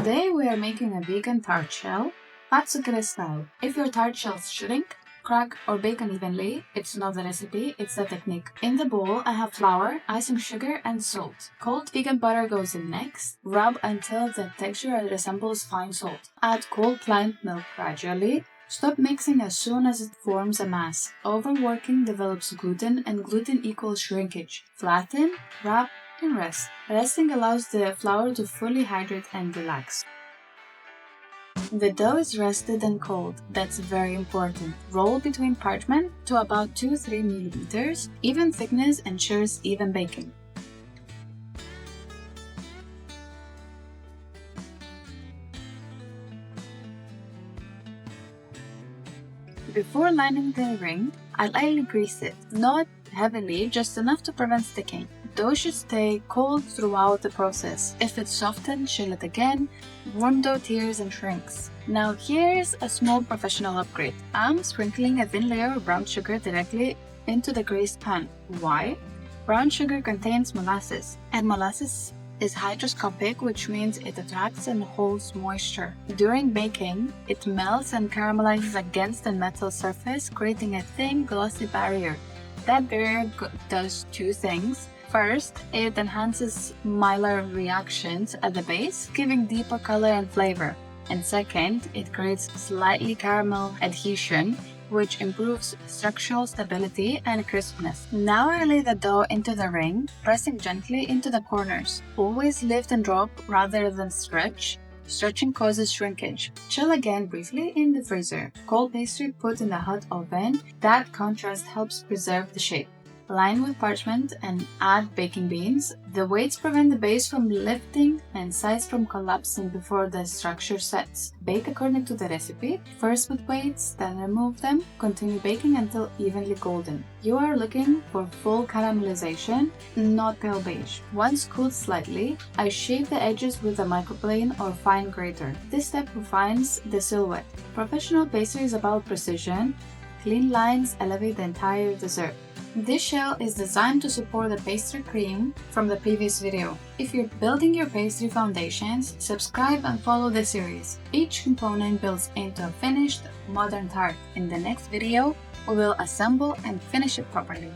Today we are making a vegan tart shell, Pâte Sucrée style. If your tart shells shrink, crack, or bake unevenly, it's not the recipe, it's the technique. In the bowl, I have flour, icing sugar, and salt. Cold vegan butter goes in next. Rub until the texture resembles fine salt. Add cold plant milk gradually. Stop mixing as soon as it forms a mass. Overworking develops gluten, and gluten equals shrinkage. Flatten, wrap, and rest. Resting allows the flour to fully hydrate and relax. The dough is rested and cold. That's very important. Roll between parchment to about 2-3 mm. Even thickness ensures even baking. Before lining the ring, I lightly grease it. Not heavily, just enough to prevent sticking. Dough should stay cold throughout the process. If it's softened, chill it again. Warm dough tears and shrinks. Now here's a small professional upgrade. I'm sprinkling a thin layer of brown sugar directly into the greased pan. Why? Brown sugar contains molasses, and molasses is hygroscopic, which means it attracts and holds moisture. During baking, it melts and caramelizes against the metal surface, creating a thin, glossy barrier. That barrier does two things. First, it enhances Maillard reactions at the base, giving deeper color and flavor. And second, it creates slightly caramel adhesion, which improves structural stability and crispness. Now I lay the dough into the ring, pressing gently into the corners. Always lift and drop rather than stretch. Stretching causes shrinkage. Chill again briefly in the freezer. Cold pastry put in the hot oven. That contrast helps preserve the shape. Line with parchment and add baking beans. The weights prevent the base from lifting and sides from collapsing before the structure sets. Bake according to the recipe. First with weights, then remove them. Continue baking until evenly golden. You are looking for full caramelization, not pale beige. Once cooled slightly, I shave the edges with a microplane or fine grater. This step refines the silhouette. Professional pastry is about precision. Clean lines elevate the entire dessert. This shell is designed to support the pastry cream from the previous video. If you're building your pastry foundations, subscribe and follow the series. Each component builds into a finished, modern tart. In the next video, we will assemble and finish it properly.